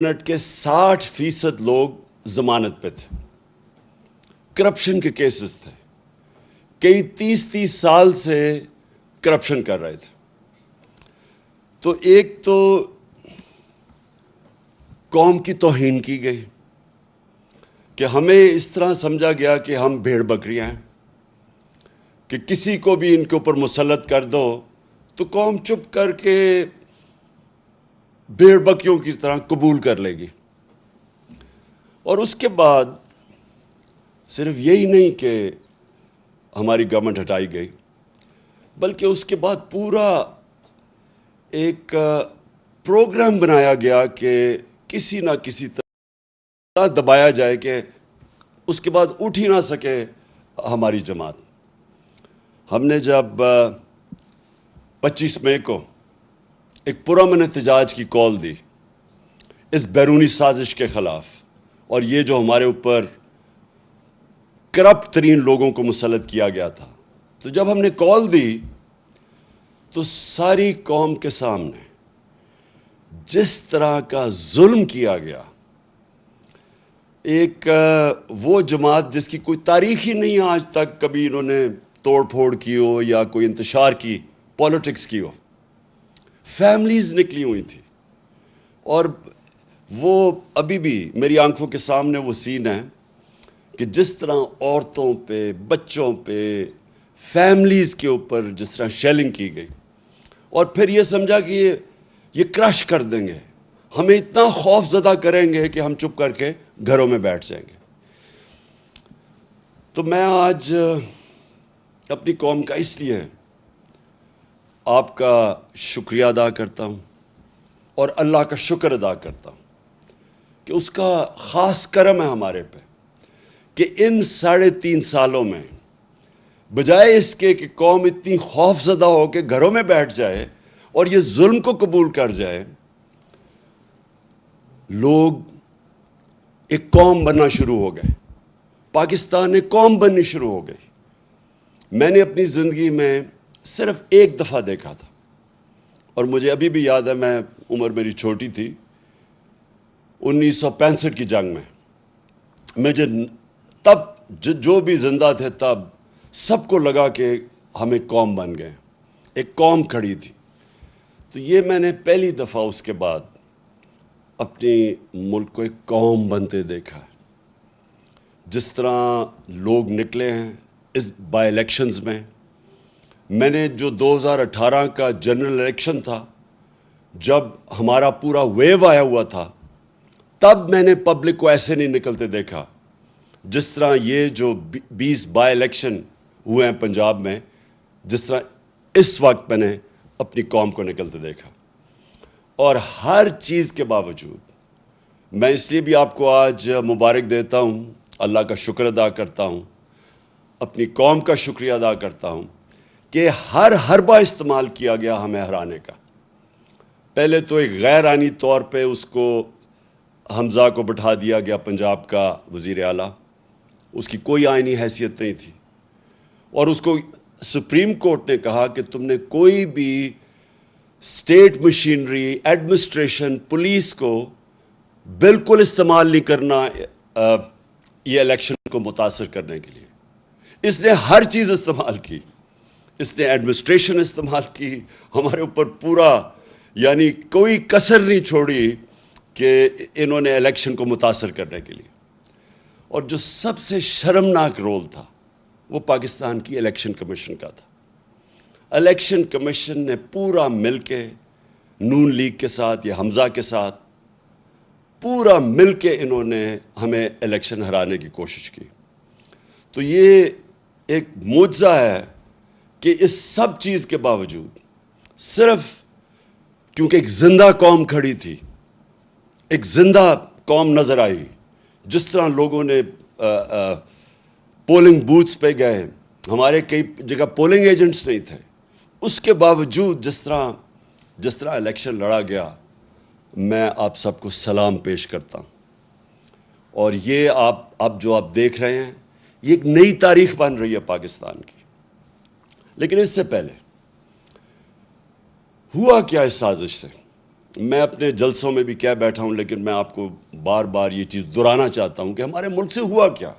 Minute کے 60% لوگ ضمانت پہ تھے، کرپشن کے کیسز تھے، کئی 30 سال سے کرپشن کر رہے تھے۔ تو ایک تو قوم کی توہین کی گئی کہ ہمیں اس طرح سمجھا گیا کہ ہم بھیڑ بکریاں ہیں، کہ کسی کو بھی ان کے اوپر مسلط کر دو تو قوم چپ کر کے بھیڑ بکریوں کی طرح قبول کر لے گی۔ اور اس کے بعد صرف یہی نہیں کہ ہماری گورنمنٹ ہٹائی گئی، بلکہ اس کے بعد پورا ایک پروگرام بنایا گیا کہ کسی نہ کسی طرح دبایا جائے کہ اس کے بعد اٹھ ہی نہ سکے ہماری جماعت۔ ہم نے جب 25 مئی کو ایک پرامن احتجاج کی کال دی اس بیرونی سازش کے خلاف، اور یہ جو ہمارے اوپر کرپٹ ترین لوگوں کو مسلط کیا گیا تھا، تو جب ہم نے کال دی تو ساری قوم کے سامنے جس طرح کا ظلم کیا گیا، ایک وہ جماعت جس کی کوئی تاریخ ہی نہیں آج تک کبھی انہوں نے توڑ پھوڑ کی ہو یا کوئی انتشار کی، پالیٹکس کی ہو، فیملیز نکلی ہوئی تھی، اور وہ ابھی بھی میری آنکھوں کے سامنے وہ سین ہے کہ جس طرح عورتوں پہ، بچوں پہ، فیملیز کے اوپر جس طرح شیلنگ کی گئی، اور پھر یہ سمجھا کہ یہ کرش کر دیں گے، ہمیں اتنا خوف زدہ کریں گے کہ ہم چپ کر کے گھروں میں بیٹھ جائیں گے۔ تو میں آج اپنی قوم کا اس لیے آپ کا شکریہ ادا کرتا ہوں اور اللہ کا شکر ادا کرتا ہوں کہ اس کا خاص کرم ہے ہمارے پہ کہ ان 3.5 سالوں میں بجائے اس کے کہ قوم اتنی خوف زدہ ہو کے گھروں میں بیٹھ جائے اور یہ ظلم کو قبول کر جائے، لوگ ایک قوم بننا شروع ہو گئے، پاکستان ایک قوم بننی شروع ہو گئی۔ میں نے اپنی زندگی میں صرف ایک دفعہ دیکھا تھا، اور مجھے ابھی بھی یاد ہے، میں عمر میری چھوٹی تھی، 1965 کی جنگ میں مجھے تب جو بھی زندہ تھے تب سب کو لگا کہ ہم ایک قوم بن گئے، ایک قوم کھڑی تھی۔ تو یہ میں نے پہلی دفعہ اس کے بعد اپنی ملک کو ایک قوم بنتے دیکھا ہے۔ جس طرح لوگ نکلے ہیں اس بائی الیکشنز میں، میں نے جو 2018 کا جنرل الیکشن تھا، جب ہمارا پورا ویو آیا ہوا تھا، تب میں نے پبلک کو ایسے نہیں نکلتے دیکھا جس طرح یہ جو 20 بائی الیکشن ہوئے ہیں پنجاب میں، جس طرح اس وقت میں نے اپنی قوم کو نکلتے دیکھا۔ اور ہر چیز کے باوجود میں اس لیے بھی آپ کو آج مبارک دیتا ہوں، اللہ کا شکر ادا کرتا ہوں، اپنی قوم کا شکریہ ادا کرتا ہوں کہ ہر حربہ استعمال کیا گیا ہمیں ہرانے کا۔ پہلے تو ایک غیر آئینی طور پہ اس کو حمزہ کو بٹھا دیا گیا پنجاب کا وزیر اعلیٰ، اس کی کوئی آئینی حیثیت نہیں تھی، اور اس کو سپریم کورٹ نے کہا کہ تم نے کوئی بھی اسٹیٹ مشینری، ایڈمنسٹریشن، پولیس کو بالکل استعمال نہیں کرنا یہ الیکشن کو متاثر کرنے کے لیے۔ اس نے ہر چیز استعمال کی، اس نے ایڈمنسٹریشن استعمال کی، ہمارے اوپر پورا یعنی کوئی کسر نہیں چھوڑی کہ انہوں نے الیکشن کو متاثر کرنے کے لیے۔ اور جو سب سے شرمناک رول تھا وہ پاکستان کی الیکشن کمیشن کا تھا۔ الیکشن کمیشن نے پورا مل کے نون لیگ کے ساتھ یا حمزہ کے ساتھ پورا مل کے انہوں نے ہمیں الیکشن ہرانے کی کوشش کی۔ تو یہ ایک معجزہ ہے کہ اس سب چیز کے باوجود صرف کیونکہ ایک زندہ قوم کھڑی تھی، ایک زندہ قوم نظر آئی، جس طرح لوگوں نے پولنگ بوتھس پہ گئے، ہمارے کئی جگہ پولنگ ایجنٹس نہیں تھے، اس کے باوجود جس طرح الیکشن لڑا گیا، میں آپ سب کو سلام پیش کرتا ہوں۔ اور یہ اب جو آپ دیکھ رہے ہیں، یہ ایک نئی تاریخ بن رہی ہے پاکستان کی۔ لیکن اس سے پہلے ہوا کیا اس سازش سے؟ میں اپنے جلسوں میں بھی کہہ بیٹھا ہوں، لیکن میں آپ کو بار بار یہ چیز دہرانا چاہتا ہوں کہ ہمارے ملک سے ہوا کیا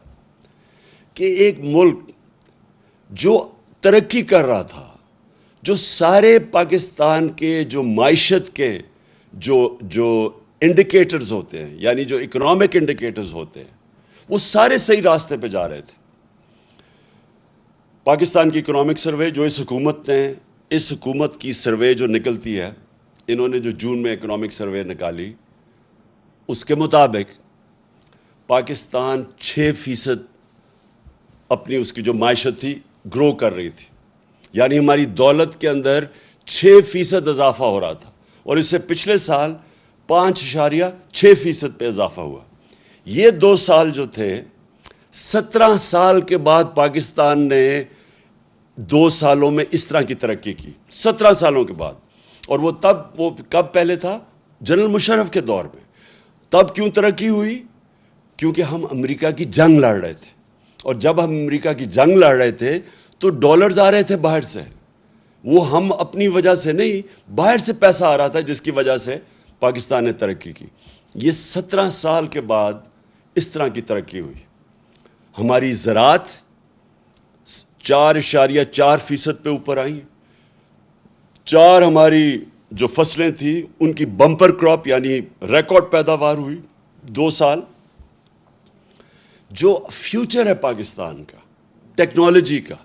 کہ ایک ملک جو ترقی کر رہا تھا، جو سارے پاکستان کے جو معیشت کے جو انڈیکیٹرز ہوتے ہیں، یعنی جو اکنامک انڈیکیٹرز ہوتے ہیں، وہ سارے صحیح راستے پہ جا رہے تھے. پاکستان کی اکنامک سروے جو اس حکومت کی سروے جو نکلتی ہے، انہوں نے جو جون میں اکنامک سروے نکالی، اس کے مطابق پاکستان 6% اپنی اس کی جو معیشت تھی گرو کر رہی تھی. یعنی ہماری دولت کے اندر 6% اضافہ ہو رہا تھا، اور اس سے پچھلے سال 5.6% پہ اضافہ ہوا. یہ 2 سال جو تھے، 17 سال کے بعد پاکستان نے 2 سالوں میں اس طرح کی ترقی کی، 17 سالوں کے بعد. اور وہ کب پہلے تھا؟ جنرل مشرف کے دور میں. تب کیوں ترقی ہوئی؟ کیونکہ ہم امریکہ کی جنگ لڑ رہے تھے، اور جب ہم امریکہ کی جنگ لڑ رہے تھے تو ڈالرز آ رہے تھے باہر سے. وہ ہم اپنی وجہ سے نہیں، باہر سے پیسہ آ رہا تھا، جس کی وجہ سے پاکستان نے ترقی کی. یہ 17 سال کے بعد اس طرح کی ترقی ہوئی. ہماری زراعت 4.4% پہ اوپر آئی. 4 ہماری جو فصلیں تھیں ان کی بمپر کراپ یعنی ریکارڈ پیداوار ہوئی 2 سال. جو فیوچر ہے پاکستان کا، ٹیکنالوجی کا،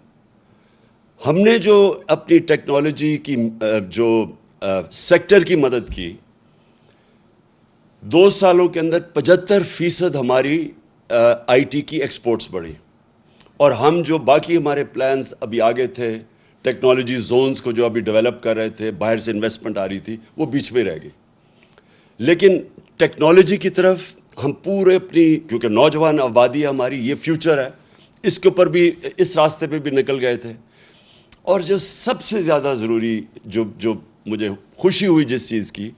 ہم نے جو اپنی ٹیکنالوجی کی جو سیکٹر کی مدد کی، 2 سالوں کے اندر 75% ہماری آئی ٹی کی ایکسپورٹس بڑھی. اور ہم جو باقی ہمارے پلانز ابھی آگے تھے، ٹیکنالوجی زونز کو جو ابھی ڈیولپ کر رہے تھے، باہر سے انویسٹمنٹ آ رہی تھی، وہ بیچ میں رہ گئی. لیکن ٹیکنالوجی کی طرف ہم پورے اپنی، کیونکہ نوجوان آبادی ہے ہماری، یہ فیوچر ہے، اس کے اوپر بھی، اس راستے پہ بھی نکل گئے تھے. اور جو سب سے زیادہ ضروری، جو مجھے خوشی ہوئی جس چیز کی،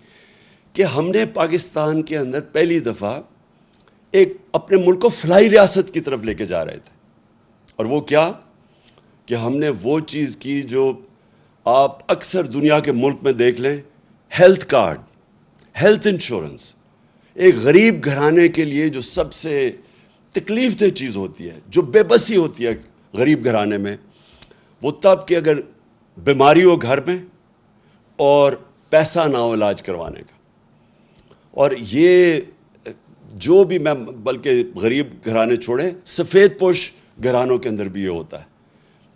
کہ ہم نے پاکستان کے اندر پہلی دفعہ ایک اپنے ملک کو فلاحی ریاست کی طرف لے کے جا رہے تھے. اور وہ کیا کہ ہم نے وہ چیز کی جو آپ اکثر دنیا کے ملک میں دیکھ لیں، ہیلتھ کارڈ، ہیلتھ انشورنس. ایک غریب گھرانے کے لیے جو سب سے تکلیف دہ چیز ہوتی ہے، جو بے بسی ہوتی ہے غریب گھرانے میں، وہ تب کہ اگر بیماری ہو گھر میں اور پیسہ نہ ہو علاج کروانے کا. اور یہ جو بھی، میں بلکہ غریب گھرانے چھوڑیں، سفید پوش گھرانوں کے اندر بھی یہ ہوتا ہے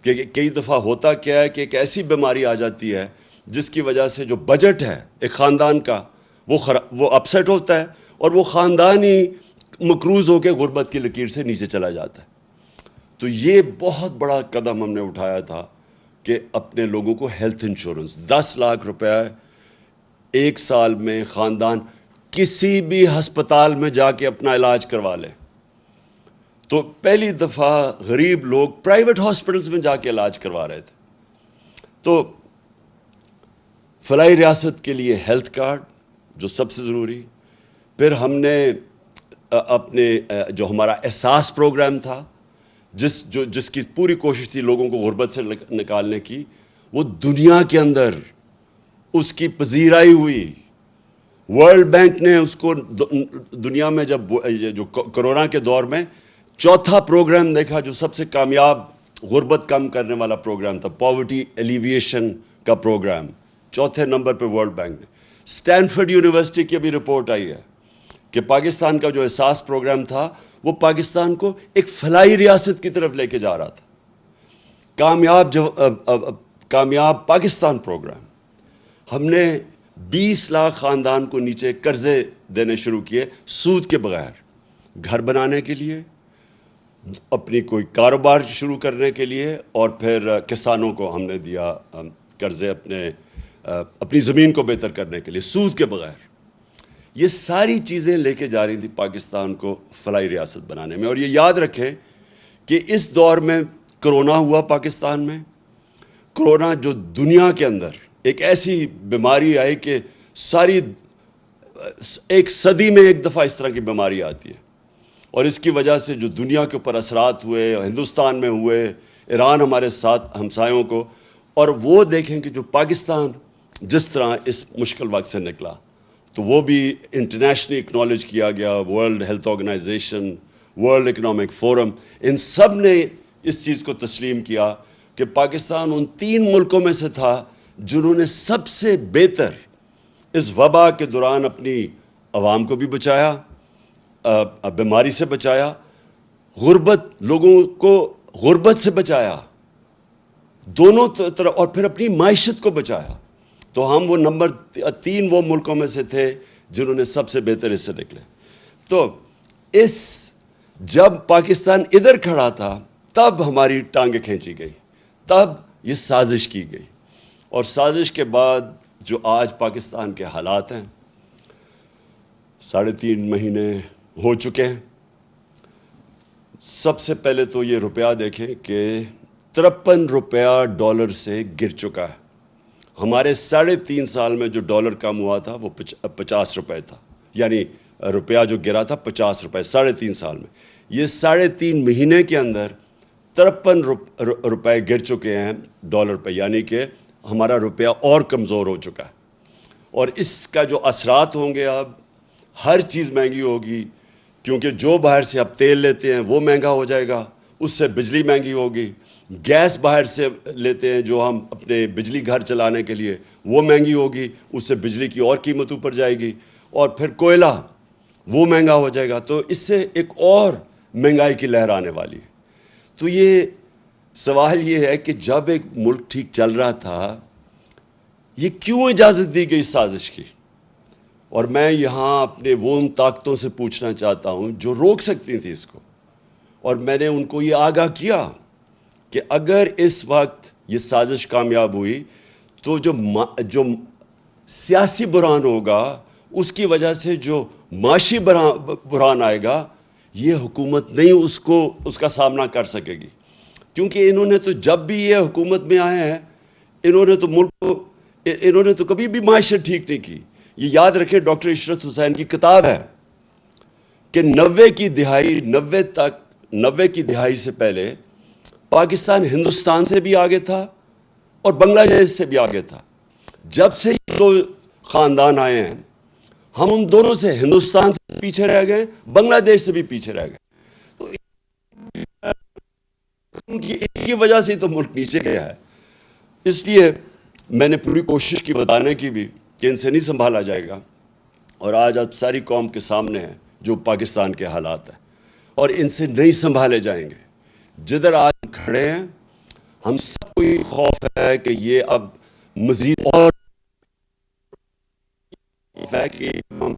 کہ کئی دفعہ ہوتا کیا ہے کہ ایک ایسی بیماری آ جاتی ہے جس کی وجہ سے جو بجٹ ہے ایک خاندان کا، وہ اپسیٹ ہوتا ہے، اور وہ خاندان ہی مقروض ہو کے غربت کی لکیر سے نیچے چلا جاتا ہے. تو یہ بہت بڑا قدم ہم نے اٹھایا تھا کہ اپنے لوگوں کو ہیلتھ انشورنس 10 لاکھ روپے 1 سال میں خاندان کسی بھی ہسپتال میں جا کے اپنا علاج کروا لے. تو پہلی دفعہ غریب لوگ پرائیویٹ ہاسپٹلز میں جا کے علاج کروا رہے تھے. تو فلاحی ریاست کے لیے ہیلتھ کارڈ جو سب سے ضروری. پھر ہم نے اپنے جو ہمارا احساس پروگرام تھا، جس کی پوری کوشش تھی لوگوں کو غربت سے نکالنے کی، وہ دنیا کے اندر اس کی پذیرائی ہوئی. ورلڈ بینک نے اس کو دنیا میں جب جو کرونا کے دور میں 4تھا پروگرام دیکھا جو سب سے کامیاب غربت کم کرنے والا پروگرام تھا، پاورٹی ایلیویشن کا پروگرام، 4تھے نمبر پہ ورلڈ بینک نے. اسٹینفورڈ یونیورسٹی کی ابھی رپورٹ آئی ہے کہ پاکستان کا جو احساس پروگرام تھا وہ پاکستان کو ایک فلاحی ریاست کی طرف لے کے جا رہا تھا. کامیاب پاکستان پروگرام. ہم نے 20 لاکھ خاندان کو نیچے قرضے دینے شروع کیے سود کے بغیر، گھر بنانے کے لیے، اپنی کوئی کاروبار شروع کرنے کے لیے، اور پھر کسانوں کو ہم نے دیا قرضے اپنی زمین کو بہتر کرنے کے لیے سود کے بغیر. یہ ساری چیزیں لے کے جا رہی تھی پاکستان کو فلاحی ریاست بنانے میں. اور یہ یاد رکھیں کہ اس دور میں کرونا ہوا پاکستان میں. کرونا جو دنیا کے اندر ایک ایسی بیماری آئی کہ ساری ایک صدی میں ایک دفعہ اس طرح کی بیماری آتی ہے، اور اس کی وجہ سے جو دنیا کے اوپر اثرات ہوئے، ہندوستان میں ہوئے، ایران ہمارے ساتھ ہمسایوں کو. اور وہ دیکھیں کہ جو پاکستان جس طرح اس مشکل وقت سے نکلا، تو وہ بھی انٹرنیشنلی اکنالج کیا گیا. World Health Organization, World Economic Forum, ان سب نے اس چیز کو تسلیم کیا کہ پاکستان ان 3 ملکوں میں سے تھا جنہوں نے سب سے بہتر اس وبا کے دوران اپنی عوام کو بھی بچایا, بیماری سے بچایا, لوگوں کو غربت سے بچایا, دونوں طرف, اور پھر اپنی معیشت کو بچایا. تو ہم وہ نمبر 3 وہ ملکوں میں سے تھے جنہوں نے سب سے بہتر اس سے نکلے. تو جب پاکستان ادھر کھڑا تھا تب ہماری ٹانگیں کھینچی گئی, تب یہ سازش کی گئی. اور سازش کے بعد جو آج پاکستان کے حالات ہیں, 3.5 مہینے ہو چکے ہیں. سب سے پہلے تو یہ روپیہ دیکھیں کہ 53 روپیہ ڈالر سے گر چکا ہے. ہمارے 3.5 سال میں جو ڈالر کم ہوا تھا وہ 50 روپے تھا, یعنی روپیہ جو گرا تھا 50 روپے 3.5 سال میں. یہ 3.5 مہینے کے اندر 53 روپے گر چکے ہیں ڈالر پہ, یعنی کہ ہمارا روپیہ اور کمزور ہو چکا ہے. اور اس کا جو اثرات ہوں گے, اب ہر چیز مہنگی ہوگی, کیونکہ جو باہر سے اب تیل لیتے ہیں وہ مہنگا ہو جائے گا, اس سے بجلی مہنگی ہوگی. گیس باہر سے لیتے ہیں جو ہم اپنے بجلی گھر چلانے کے لیے, وہ مہنگی ہوگی, اس سے بجلی کی اور قیمت اوپر جائے گی. اور پھر کوئلہ وہ مہنگا ہو جائے گا, تو اس سے ایک اور مہنگائی کی لہر آنے والی ہے. تو یہ سوال یہ ہے کہ جب ایک ملک ٹھیک چل رہا تھا, یہ کیوں اجازت دی گئی سازش کی؟ اور میں یہاں اپنے وہ ان طاقتوں سے پوچھنا چاہتا ہوں جو روک سکتی تھیں اس کو, اور میں نے ان کو یہ آگاہ کیا کہ اگر اس وقت یہ سازش کامیاب ہوئی تو جو سیاسی بحران ہوگا, اس کی وجہ سے جو معاشی بحران آئے گا, یہ حکومت نہیں اس کا سامنا کر سکے گی. کیونکہ انہوں نے تو جب بھی یہ حکومت میں آئے ہیں, انہوں نے تو کبھی بھی معیشت ٹھیک نہیں کی. یہ یاد رکھیں, ڈاکٹر عشرت حسین کی کتاب ہے کہ 90 کی دہائی سے پہلے پاکستان ہندوستان سے بھی آگے تھا اور بنگلہ دیش سے بھی آگے تھا. جب سے یہ 2 خاندان آئے ہیں, ہم ان دونوں سے, ہندوستان سے پیچھے رہ گئے, بنگلہ دیش سے بھی پیچھے رہ گئے. تو ان کی وجہ سے تو ملک نیچے گیا ہے. اس لیے میں نے پوری کوشش کی بتانے کی بھی کہ ان سے نہیں سنبھالا جائے گا, اور آج اب ساری قوم کے سامنے ہیں جو پاکستان کے حالات ہیں, اور ان سے نہیں سنبھالے جائیں گے. جدھر آج کھڑے ہیں, ہم سب کو یہ خوف ہے کہ یہ اب مزید اور ہے کہ ہم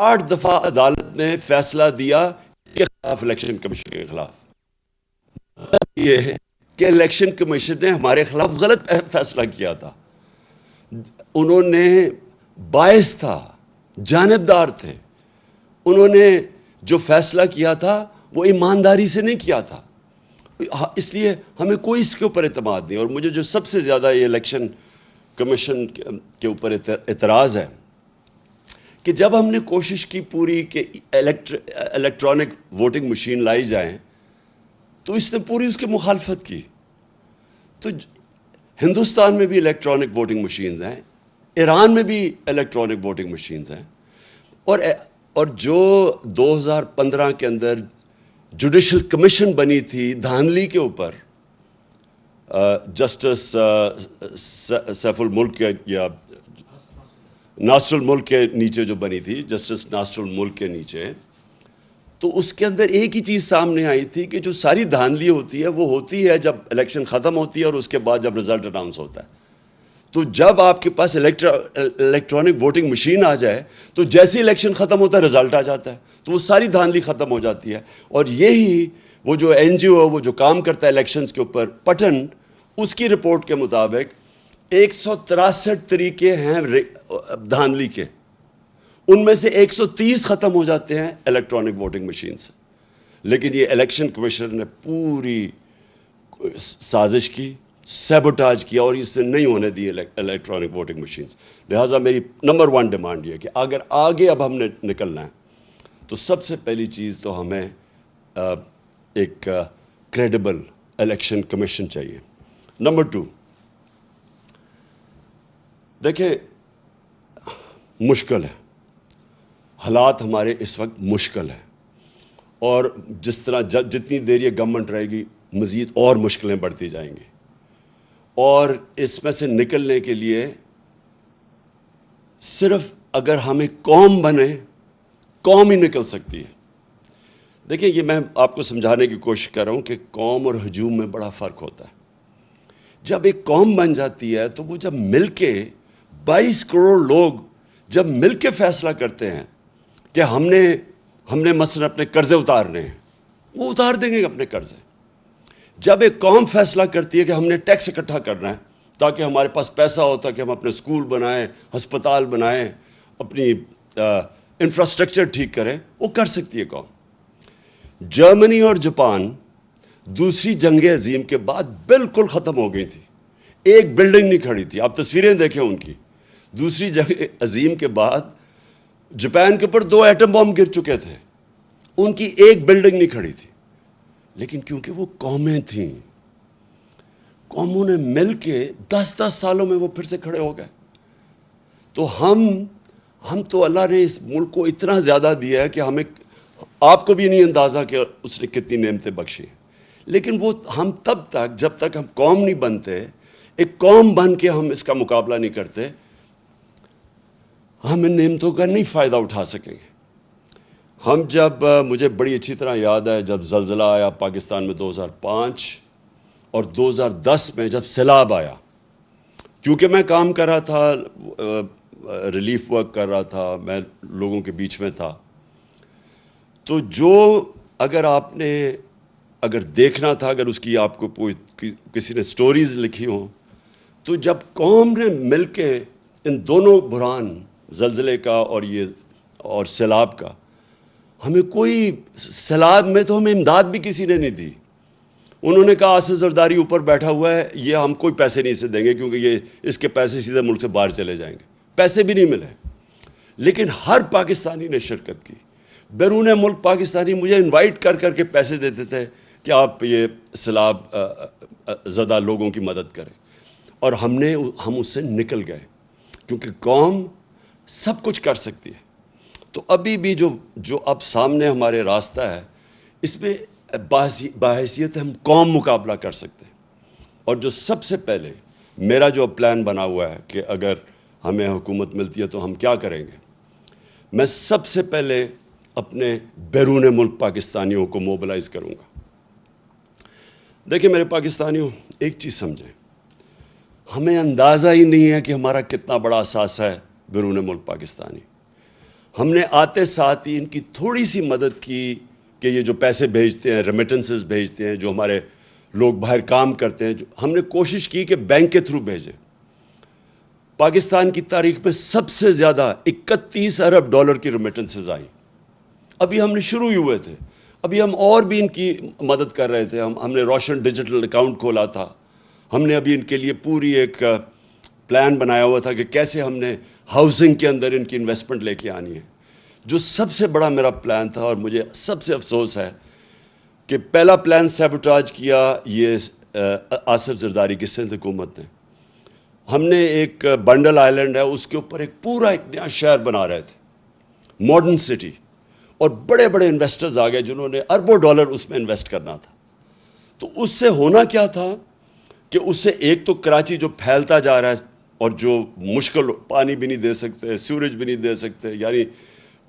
8 دفعہ عدالت نے فیصلہ دیا اس کے خلاف، الیکشن کمیشن کے خلاف. یہ ہے کہ الیکشن کمیشن نے ہمارے خلاف غلط فیصلہ کیا تھا. انہوں نے باعث تھا، جانبدار تھے. انہوں نے جو فیصلہ کیا تھا وہ ایمانداری سے نہیں کیا تھا. اس لیے ہمیں کوئی اس کے اوپر اعتماد نہیں. اور مجھے جو سب سے زیادہ یہ الیکشن کمیشن کے اوپر اعتراض ہے کہ جب ہم نے کوشش کی پوری کہ الیکٹرانک ووٹنگ مشین لائی جائیں تو اس نے پوری اس کی مخالفت کی. تو ہندوستان میں بھی الیکٹرانک ووٹنگ مشینز ہیں، ایران میں بھی الیکٹرانک ووٹنگ مشینز ہیں، اور جو 2015 کے اندر جوڈیشل کمیشن بنی تھی دھاندلی کے اوپر، جسٹس سیف الملک یا ناصر الملک کے نیچے جو بنی تھی، جسٹس ناصر الملک کے نیچے، تو اس کے اندر ایک ہی چیز سامنے آئی تھی کہ جو ساری دھاندلی ہوتی ہے وہ ہوتی ہے جب الیکشن ختم ہوتی ہے اور اس کے بعد جب رزلٹ اناؤنس ہوتا ہے. تو جب آپ کے پاس الیکٹرانک ووٹنگ مشین آ جائے تو جیسے الیکشن ختم ہوتا ہے رزلٹ آ جاتا ہے، تو وہ ساری دھاندلی ختم ہو جاتی ہے. اور یہی وہ جو این جی او وہ جو کام کرتا ہے الیکشنز کے اوپر، پٹن، اس کی رپورٹ کے مطابق 163 طریقے ہیں دھاندلی کے، ان میں سے 130 ختم ہو جاتے ہیں الیکٹرانک ووٹنگ مشین سے. لیکن یہ الیکشن کمیشن نے پوری سازش کی، سیبوٹاج کیا، اور اس نے نہیں ہونے دی الیکٹرانک ووٹنگ مشینز. لہٰذا میری نمبر 1 ڈیمانڈ یہ ہے کہ اگر آگے اب ہم نے نکلنا ہے تو سب سے پہلی چیز تو ہمیں ایک کریڈیبل الیکشن کمیشن چاہیے. نمبر 2، دیکھیں مشکل ہے، حالات ہمارے اس وقت مشکل ہیں، اور جس طرح جتنی دیر یہ گورنمنٹ رہے گی مزید اور مشکلیں بڑھتی جائیں گی. اور اس میں سے نکلنے کے لیے صرف اگر ہمیں قوم بنے، قوم ہی نکل سکتی ہے. دیکھیں یہ میں آپ کو سمجھانے کی کوشش کر رہا ہوں کہ قوم اور ہجوم میں بڑا فرق ہوتا ہے. جب ایک قوم بن جاتی ہے تو وہ جب مل کے 22 کروڑ لوگ جب مل کے فیصلہ کرتے ہیں کہ ہم نے مثلا اپنے قرضے اتارنے ہیں، وہ اتار دیں گے اپنے قرضے. جب ایک قوم فیصلہ کرتی ہے کہ ہم نے ٹیکس اکٹھا کرنا ہے تاکہ ہمارے پاس پیسہ ہو، تاکہ ہم اپنے سکول بنائیں، ہسپتال بنائیں، اپنی انفراسٹرکچر ٹھیک کریں، وہ کر سکتی ہے قوم. جرمنی اور جاپان دوسری جنگ عظیم کے بعد بالکل ختم ہو گئی تھی، ایک بلڈنگ نہیں کھڑی تھی. آپ تصویریں دیکھیں ان کی. دوسری جنگ عظیم کے بعد جاپان کے اوپر 2 ایٹم بم گر چکے تھے، ان کی ایک بلڈنگ نہیں کھڑی تھی. لیکن کیونکہ وہ قومیں تھیں، قوموں نے مل کے 10 سالوں میں وہ پھر سے کھڑے ہو گئے. تو ہم تو اللہ نے اس ملک کو اتنا زیادہ دیا ہے کہ ہمیں، آپ کو بھی نہیں اندازہ کہ اس نے کتنی نعمتیں بخشی ہیں. لیکن وہ ہم تب تک، جب تک ہم قوم نہیں بنتے، ایک قوم بن کے ہم اس کا مقابلہ نہیں کرتے، ہم ان نعمتوں کا نہیں فائدہ اٹھا سکیں گے. ہم جب، مجھے بڑی اچھی طرح یاد ہے جب زلزلہ آیا پاکستان میں 2005 اور 2010 میں جب سیلاب آیا، کیونکہ میں کام کر رہا تھا، ریلیف ورک کر رہا تھا، میں لوگوں کے بیچ میں تھا. تو اگر آپ نے دیکھنا تھا، اگر اس کی آپ کو کسی نے سٹوریز لکھی ہوں، تو جب قوم نے مل کے ان دونوں بحران، زلزلے کا اور سیلاب کا، ہمیں کوئی، سیلاب میں تو ہمیں امداد بھی کسی نے نہیں دی. انہوں نے کہا آصف زرداری اوپر بیٹھا ہوا ہے، یہ ہم کوئی پیسے نہیں سے دیں گے کیونکہ اس کے پیسے سیدھے ملک سے باہر چلے جائیں گے. پیسے بھی نہیں ملے. لیکن ہر پاکستانی نے شرکت کی. بیرون ملک پاکستانی مجھے انوائٹ کر کے پیسے دیتے تھے کہ آپ یہ سیلاب زدہ لوگوں کی مدد کریں. اور ہم اس سے نکل گئے کیونکہ قوم سب کچھ کر سکتی ہے. تو ابھی بھی جو اب سامنے ہمارے راستہ ہے، اس میں باحیثیت ہم قوم مقابلہ کر سکتے ہیں. اور جو سب سے پہلے میرا جو پلان بنا ہوا ہے کہ اگر ہمیں حکومت ملتی ہے تو ہم کیا کریں گے، میں سب سے پہلے اپنے بیرون ملک پاکستانیوں کو موبلائز کروں گا. دیکھیں میرے پاکستانیوں، ایک چیز سمجھیں، ہمیں اندازہ ہی نہیں ہے کہ ہمارا کتنا بڑا اثاثہ ہے بیرون ملک پاکستانی. ہم نے آتے ساتھ ہی ان کی تھوڑی سی مدد کی کہ یہ جو پیسے بھیجتے ہیں، ریمیٹنسز بھیجتے ہیں، جو ہمارے لوگ باہر کام کرتے ہیں، ہم نے کوشش کی کہ بینک کے تھرو بھیجیں. پاکستان کی تاریخ میں سب سے زیادہ 31 ارب ڈالر کی ریمیٹنسز آئیں. ابھی ہم نے شروع ہی ہوئے تھے، ابھی ہم اور بھی ان کی مدد کر رہے تھے. ہم نے روشن ڈیجیٹل اکاؤنٹ کھولا تھا. ہم نے ابھی ان کے لیے پوری ایک پلان بنایا ہوا تھا کہ کیسے ہم نے ہاؤسنگ کے اندر ان کی انویسٹمنٹ لے کے آنی ہے. جو سب سے بڑا میرا پلان تھا، اور مجھے سب سے افسوس ہے کہ پہلا پلان سیبوٹاج کیا یہ آصف زرداری کی سندھ حکومت نے. ہم نے ایک بنڈل آئلینڈ ہے، اس کے اوپر ایک نیا شہر بنا رہے تھے، ماڈرن سٹی، اور بڑے بڑے انویسٹرز آ گئے جنہوں نے اربوں ڈالر اس میں انویسٹ کرنا تھا. تو اس سے ہونا کیا تھا کہ اس سے ایک تو کراچی جو پھیلتا جا رہا ہے اور جو مشکل، پانی بھی نہیں دے سکتے، سیوریج بھی نہیں دے سکتے، یعنی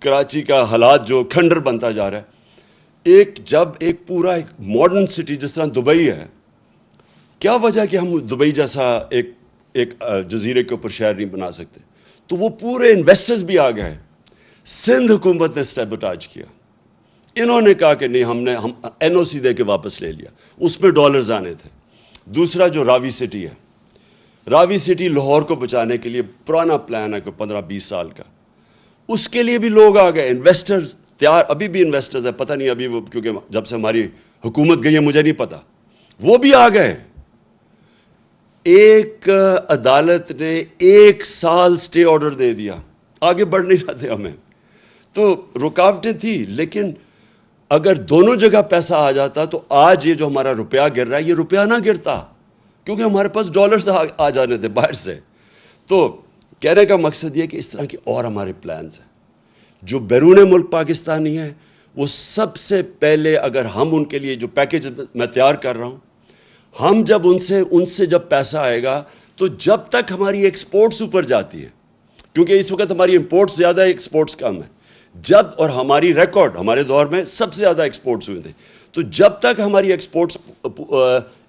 کراچی کا حالات جو کھنڈر بنتا جا رہا ہے. جب ایک پورا ایک ماڈرن سٹی جس طرح دبئی ہے، کیا وجہ کہ ہم دبئی جیسا ایک جزیرے کے اوپر شہر نہیں بنا سکتے؟ تو وہ پورے انویسٹرز بھی آ گئے. سندھ حکومت نے سیبوٹاج کیا. انہوں نے کہا کہ نہیں، ہم این او سی دے کے واپس لے لیا. اس میں ڈالرز آنے تھے. دوسرا جو راوی سٹی ہے، راوی سٹی لاہور کو بچانے کے لیے پرانا پلان ہے کوئی 15-20 سال کا. اس کے لیے بھی لوگ آ گئے، انویسٹرز تیار. ابھی بھی انویسٹرز ہیں، پتہ نہیں ابھی وہ، کیونکہ جب سے ہماری حکومت گئی ہے مجھے نہیں پتہ، وہ بھی آ گئے. ایک عدالت نے 1 سال سٹے آرڈر دے دیا، آگے بڑھ نہیں رہے تھے ہمیں. تو رکاوٹیں تھیں، لیکن اگر دونوں جگہ پیسہ آ جاتا تو آج یہ جو ہمارا روپیہ گر رہا ہے یہ روپیہ نہ گرتا، کیونکہ ہمارے پاس ڈالرز آ جانے تھے باہر سے. تو کہنے کا مقصد یہ کہ اس طرح کے اور ہمارے پلانز ہیں. جو بیرون ملک پاکستانی ہیں، وہ سب سے پہلے، اگر ہم ان کے لیے جو پیکیج میں تیار کر رہا ہوں، ہم جب ان سے جب پیسہ آئے گا تو جب تک ہماری ایکسپورٹس اوپر جاتی ہے، کیونکہ اس وقت ہماری امپورٹس زیادہ ہے، ایکسپورٹس کم ہے، اور ہماری ریکارڈ ہمارے دور میں سب سے زیادہ ایکسپورٹس ہوئے تھے. تو جب تک ہماری ایکسپورٹس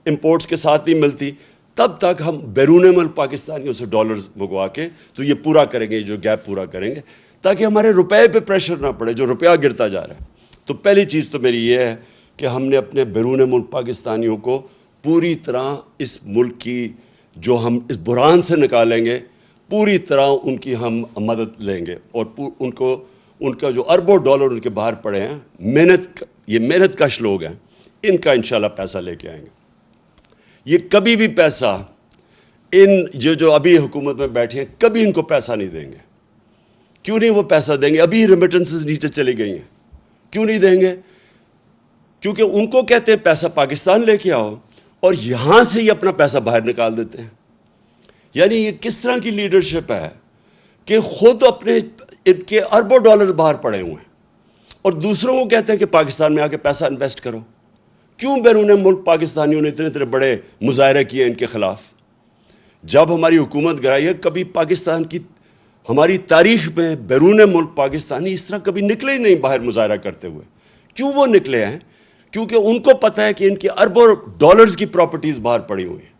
امپورٹس کے ساتھ نہیں ملتی، تب تک ہم بیرون ملک پاکستانیوں سے ڈالرز منگوا کے تو یہ پورا کریں گے، جو گیپ پورا کریں گے، تاکہ ہمارے روپے پہ پریشر نہ پڑے جو روپیہ گرتا جا رہا ہے. تو پہلی چیز تو میری یہ ہے کہ ہم نے اپنے بیرون ملک پاکستانیوں کو پوری طرح اس ملک کی، جو ہم اس بحران سے نکالیں گے، پوری طرح ان کی ہم مدد لیں گے. اور ان کا جو اربوں ڈالر ان کے باہر پڑے ہیں، یہ محنت کش لوگ ہیں، ان کا انشاءاللہ پیسہ لے کے آئیں گے. یہ کبھی بھی پیسہ جو ابھی حکومت میں بیٹھے ہیں، کبھی ان کو پیسہ نہیں دیں گے. کیوں نہیں وہ پیسہ دیں گے؟ ابھی ریمیٹنسز نیچے چلی گئی ہیں. کیوں نہیں دیں گے؟ کیونکہ ان کو کہتے ہیں پیسہ پاکستان لے کے آؤ، اور یہاں سے ہی اپنا پیسہ باہر نکال دیتے ہیں. یعنی یہ کس طرح کی لیڈرشپ ہے کہ خود اپنے ان کے اربوں ڈالر باہر پڑے ہوئے ہیں، اور دوسروں کو کہتے ہیں کہ پاکستان میں آ کے پیسہ انویسٹ کرو. کیوں بیرون ملک پاکستانیوں نے اتنے بڑے مظاہرے کیے ان کے خلاف؟ جب ہماری حکومت گرائی ہے، کبھی پاکستان کی، ہماری تاریخ میں بیرون ملک پاکستانی اس طرح کبھی نکلے ہی نہیں باہر مظاہرہ کرتے ہوئے. کیوں وہ نکلے ہیں؟ کیونکہ ان کو پتہ ہے کہ ان کی اربوں ڈالرز کی پراپرٹیز باہر پڑی ہوئی ہیں.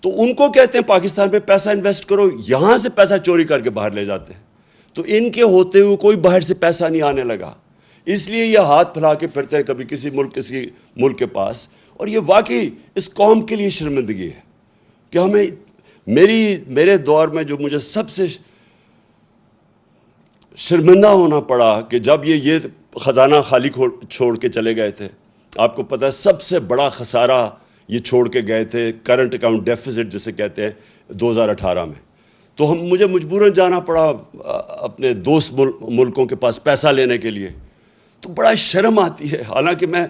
تو ان کو کہتے ہیں پاکستان میں پیسہ انویسٹ کرو، یہاں سے پیسہ چوری کر کے باہر لے جاتے ہیں. تو ان کے ہوتے ہوئے کوئی باہر سے پیسہ نہیں آنے لگا، اس لیے یہ ہاتھ پھیلا کے پھرتے ہیں کبھی کسی ملک کے پاس. اور یہ واقعی اس قوم کے لیے شرمندگی ہے کہ ہمیں، میرے دور میں جو مجھے سب سے شرمندہ ہونا پڑا کہ جب یہ خزانہ خالی چھوڑ کے چلے گئے تھے. آپ کو پتہ ہے سب سے بڑا خسارہ یہ چھوڑ کے گئے تھے، کرنٹ اکاؤنٹ ڈیفیسٹ جسے کہتے ہیں، 2018 میں. تو مجھے مجبوراً جانا پڑا اپنے دوست ملکوں کے پاس پیسہ لینے کے لیے. تو بڑا شرم آتی ہے، حالانکہ میں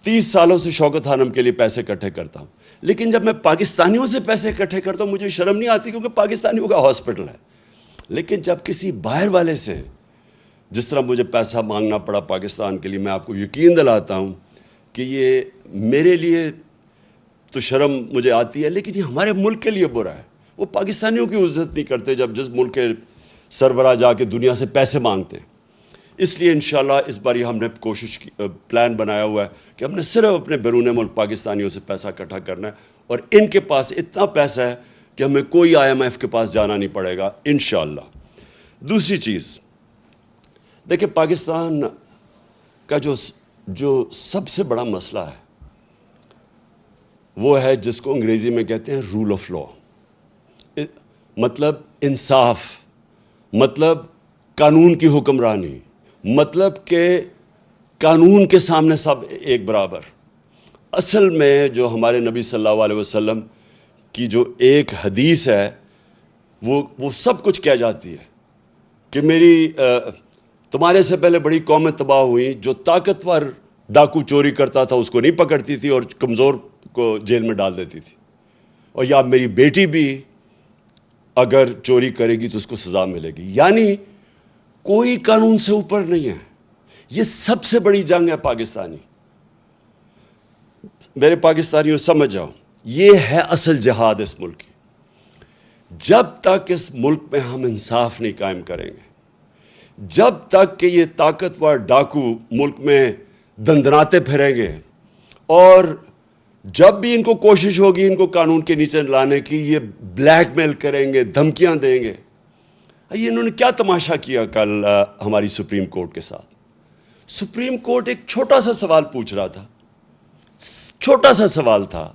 30 سالوں سے شوکت خانم کے لیے پیسے اکٹھے کرتا ہوں، لیکن جب میں پاکستانیوں سے پیسے اکٹھے کرتا ہوں مجھے شرم نہیں آتی، کیونکہ پاکستانیوں کا ہاسپٹل ہے. لیکن جب کسی باہر والے سے، جس طرح مجھے پیسہ مانگنا پڑا پاکستان کے لیے، میں آپ کو یقین دلاتا ہوں کہ یہ میرے لیے تو شرم مجھے آتی ہے، لیکن یہ ہمارے ملک کے لیے برا ہے. وہ پاکستانیوں کی عزت نہیں کرتے جب جس ملک کے سربراہ جا کے دنیا سے پیسے مانگتے ہیں. اس لیے انشاءاللہ اس بار یہ ہم نے کوشش کی، پلان بنایا ہوا ہے کہ ہم نے صرف اپنے بیرون ملک پاکستانیوں سے پیسہ اکٹھا کرنا ہے، اور ان کے پاس اتنا پیسہ ہے کہ ہمیں کوئی IMF کے پاس جانا نہیں پڑے گا انشاءاللہ. دوسری چیز دیکھیں، پاکستان کا جو سب سے بڑا مسئلہ ہے وہ ہے جس کو انگریزی میں کہتے ہیں رول آف لا، مطلب انصاف، مطلب قانون کی حکمرانی، مطلب کہ قانون کے سامنے سب ایک برابر۔ اصل میں جو ہمارے نبی صلی اللہ علیہ وسلم کی جو ایک حدیث ہے وہ سب کچھ کہہ جاتی ہے کہ تمہارے سے پہلے بڑی قومیں تباہ ہوئیں، جو طاقتور ڈاکو چوری کرتا تھا اس کو نہیں پکڑتی تھی اور کمزور کو جیل میں ڈال دیتی تھی، اور یا میری بیٹی بھی اگر چوری کرے گی تو اس کو سزا ملے گی۔ یعنی کوئی قانون سے اوپر نہیں ہے۔ یہ سب سے بڑی جنگ ہے پاکستانی۔ میرے پاکستانیوں سمجھ جاؤ، یہ ہے اصل جہاد اس ملک کی۔ جب تک اس ملک میں ہم انصاف نہیں قائم کریں گے، جب تک کہ یہ طاقتور ڈاکو ملک میں دندناتے پھریں گے، اور جب بھی ان کو کوشش ہوگی ان کو قانون کے نیچے لانے کی، یہ بلیک میل کریں گے، دھمکیاں دیں گے۔ یہ انہوں نے کیا تماشا کیا کل ہماری سپریم کورٹ کے ساتھ؟ سپریم کورٹ ایک چھوٹا سا سوال پوچھ رہا تھا، چھوٹا سا سوال تھا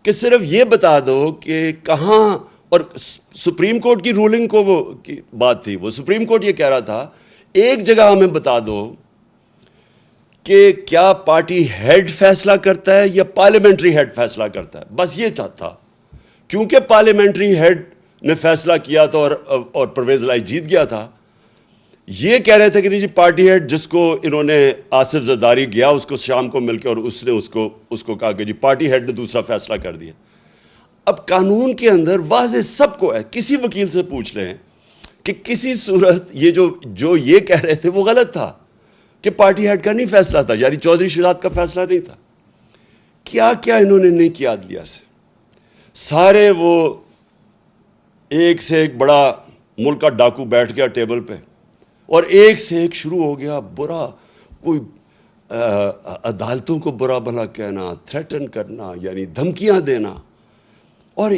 کہ صرف یہ بتا دو کہ کہاں، اور سپریم کورٹ کی رولنگ کو وہ کی بات تھی، وہ سپریم کورٹ یہ کہہ رہا تھا ایک جگہ ہمیں بتا دو کہ کیا پارٹی ہیڈ فیصلہ کرتا ہے یا پارلیمنٹری ہیڈ فیصلہ کرتا ہے، بس یہ تھا۔ کیونکہ پارلیمنٹری ہیڈ نے فیصلہ کیا تھا اور پرویز الہی جیت گیا تھا، یہ کہہ رہے تھے کہ نہیں جی پارٹی ہیڈ جس کو انہوں نے آصف زرداری گیا اس کو شام کو مل کے، اور اس نے اس کو کہا کہ جی پارٹی ہیڈ نے دوسرا فیصلہ کر دیا۔ اب قانون کے اندر واضح سب کو ہے، کسی وکیل سے پوچھ لیں کہ کسی صورت یہ جو یہ کہہ رہے تھے وہ غلط تھا، کہ پارٹی ہیڈ کا نہیں فیصلہ تھا، یعنی چودھری شہزاد کا فیصلہ نہیں تھا۔ کیا کیا انہوں نے نہیں کیا عدلیہ سے، سارے وہ ایک سے ایک بڑا ملک کا ڈاکو بیٹھ گیا ٹیبل پہ، اور ایک سے ایک شروع ہو گیا برا، کوئی عدالتوں کو برا بھلا کہنا، تھریٹن کرنا، یعنی دھمکیاں دینا۔ اور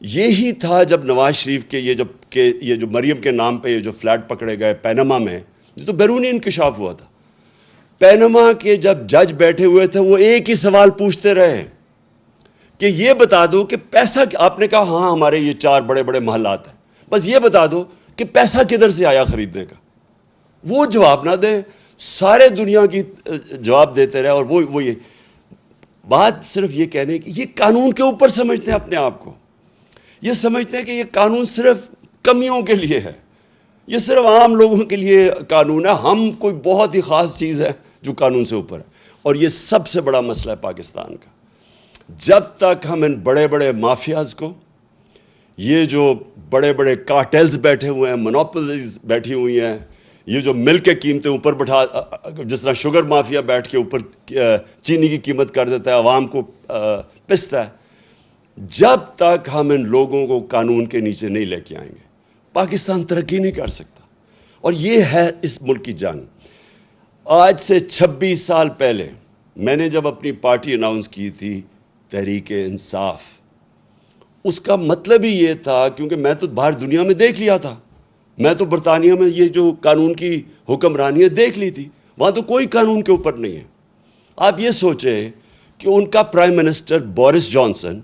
یہی تھا جب نواز شریف کے یہ جو مریم کے نام پہ یہ جو فلیٹ پکڑے گئے پینما میں، یہ تو بیرونی انکشاف ہوا تھا۔ پینما کے جب جج بیٹھے ہوئے تھے وہ ایک ہی سوال پوچھتے رہے کہ یہ بتا دو کہ پیسہ، آپ نے کہا ہاں ہمارے یہ 4 بڑے بڑے محلات ہیں، بس یہ بتا دو کہ پیسہ کدھر سے آیا خریدنے کا۔ وہ جواب نہ دے، سارے دنیا کی جواب دیتے رہے، اور وہ یہ بات صرف یہ کہنے کی، یہ قانون کے اوپر سمجھتے ہیں اپنے آپ کو، یہ سمجھتے ہیں کہ یہ قانون صرف کمیوں کے لیے ہے، یہ صرف عام لوگوں کے لیے قانون ہے، ہم کوئی بہت ہی خاص چیز ہے جو قانون سے اوپر ہے۔ اور یہ سب سے بڑا مسئلہ ہے پاکستان کا۔ جب تک ہم ان بڑے بڑے مافیاز کو، یہ جو بڑے بڑے کارٹیلز بیٹھے ہوئے ہیں، مونوپولیز بیٹھی ہوئی ہیں، یہ جو ملک کے قیمتیں اوپر بٹھا، جس طرح شوگر مافیا بیٹھ کے اوپر چینی کی قیمت کر دیتا ہے، عوام کو پستا ہے، جب تک ہم ان لوگوں کو قانون کے نیچے نہیں لے کے آئیں گے پاکستان ترقی نہیں کر سکتا۔ اور یہ ہے اس ملک کی جنگ۔ آج سے 26 سال پہلے میں نے جب اپنی پارٹی اناؤنس کی تھی تحریک انصاف، اس کا مطلب ہی یہ تھا، کیونکہ میں تو باہر دنیا میں دیکھ لیا تھا، میں تو برطانیہ میں یہ جو قانون کی حکمرانی ہے دیکھ لی تھی، وہاں تو کوئی قانون کے اوپر نہیں ہے۔ آپ یہ سوچیں کہ ان کا پرائم منسٹر بورس جانسن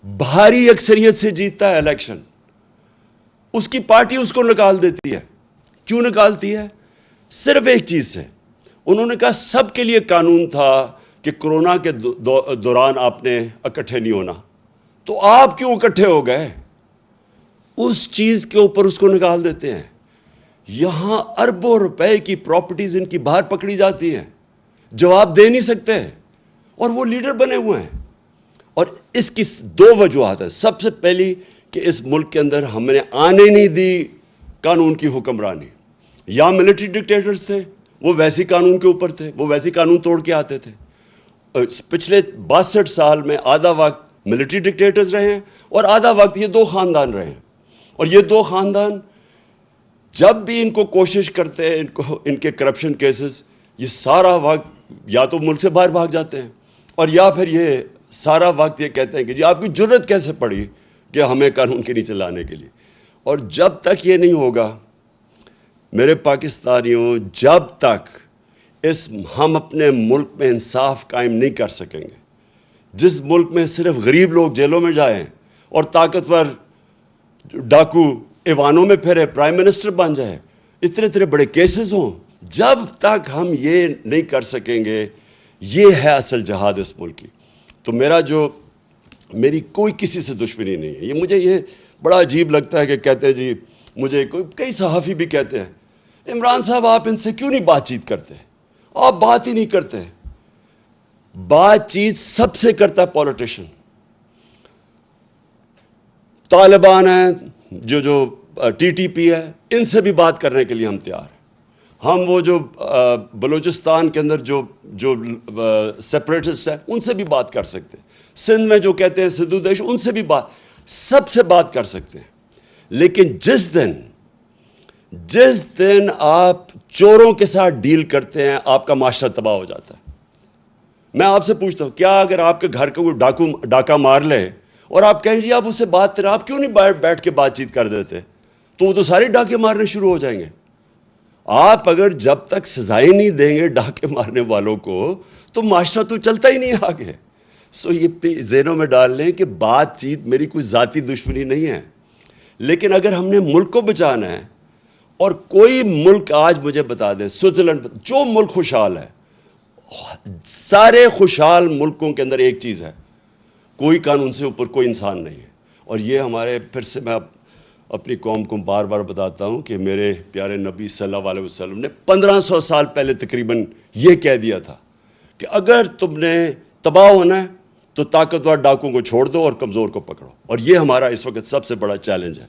بھاری اکثریت سے جیتتا ہے الیکشن، اس کی پارٹی اس کو نکال دیتی ہے۔ کیوں نکالتی ہے؟ صرف ایک چیز سے، انہوں نے کہا سب کے لیے قانون تھا کہ کرونا کے دوران آپ نے اکٹھے نہیں ہونا، تو آپ کیوں اکٹھے ہو گئے؟ اس چیز کے اوپر اس کو نکال دیتے ہیں۔ یہاں اربوں روپے کی پراپرٹیز ان کی باہر پکڑی جاتی ہیں، جواب دے نہیں سکتے، اور وہ لیڈر بنے ہوئے ہیں۔ اور اس کی 2 وجوہات ہیں۔ سب سے پہلی کہ اس ملک کے اندر ہم نے آنے نہیں دی قانون کی حکمرانی، یا ملٹری ڈکٹیٹرز تھے، وہ ویسی قانون کے اوپر تھے، وہ ویسی قانون توڑ کے آتے تھے۔ پچھلے 62 سال میں آدھا وقت ملٹری ڈکٹیٹرز رہے ہیں اور آدھا وقت یہ 2 خاندان رہے ہیں، اور یہ 2 خاندان جب بھی ان کو کوشش کرتے ہیں، ان کے کرپشن کیسز، یہ سارا وقت یا تو ملک سے باہر بھاگ جاتے ہیں، اور یا پھر یہ سارا وقت یہ کہتے ہیں کہ جی آپ کی جرت کیسے پڑی کہ ہمیں قانون کے نیچے لانے کے لیے۔ اور جب تک یہ نہیں ہوگا میرے پاکستانیوں، جب تک ہم اپنے ملک میں انصاف قائم نہیں کر سکیں گے، جس ملک میں صرف غریب لوگ جیلوں میں جائیں اور طاقتور ڈاکو ایوانوں میں پھرے پرائم منسٹر بن جائے، اتنے بڑے کیسز ہوں، جب تک ہم یہ نہیں کر سکیں گے، یہ ہے اصل جہاد اس ملک کی۔ تو میری کوئی کسی سے دشمنی نہیں ہے۔ مجھے یہ بڑا عجیب لگتا ہے کہ کہتے ہیں جی، مجھے کئی صحافی بھی کہتے ہیں عمران صاحب آپ ان سے کیوں نہیں بات چیت کرتے، آپ بات ہی نہیں کرتے۔ بات چیت سب سے کرتا ہے پولیٹیشین، طالبان ہیں، جو ٹی ٹی پی ہے، ان سے بھی بات کرنے کے لیے ہم تیار ہیں۔ ہم وہ جو بلوچستان کے اندر جو سیپریٹسٹ ہیں، ان سے بھی بات کر سکتے ہیں۔ سندھ میں جو کہتے ہیں سندھو دیش، ان سے بھی سب سے بات کر سکتے ہیں۔ لیکن جس دن آپ چوروں کے ساتھ ڈیل کرتے ہیں، آپ کا معاشرہ تباہ ہو جاتا ہے۔ میں آپ سے پوچھتا ہوں، کیا اگر آپ کے گھر کو کوئی ڈاکہ مار لے اور آپ کہیں جی آپ اس سے بات کریں، آپ کیوں نہیں بیٹھ کے بات چیت کر دیتے؟ تو وہ تو سارے ڈاکے مارنے شروع ہو جائیں گے۔ آپ اگر جب تک سزائیں نہیں دیں گے ڈاکے مارنے والوں کو، تو معاشرہ تو چلتا ہی نہیں آگے۔ یہ ذہنوں میں ڈال لیں کہ بات چیت میری کوئی ذاتی دشمنی نہیں ہے، لیکن اگر ہم نے ملک کو بچانا ہے، اور کوئی ملک آج مجھے بتا دے، سوئٹزرلینڈ، جو ملک خوشحال ہے، سارے خوشحال ملکوں کے اندر ایک چیز ہے، کوئی قانون سے اوپر کوئی انسان نہیں ہے۔ اور یہ ہمارے، پھر سے میں اپنی قوم کو بار بار بتاتا ہوں کہ میرے پیارے نبی صلی اللہ علیہ وسلم نے 1500 سال پہلے تقریباً یہ کہہ دیا تھا کہ اگر تم نے تباہ ہونا ہے تو طاقتور ڈاکوں کو چھوڑ دو اور کمزور کو پکڑو۔ اور یہ ہمارا اس وقت سب سے بڑا چیلنج ہے۔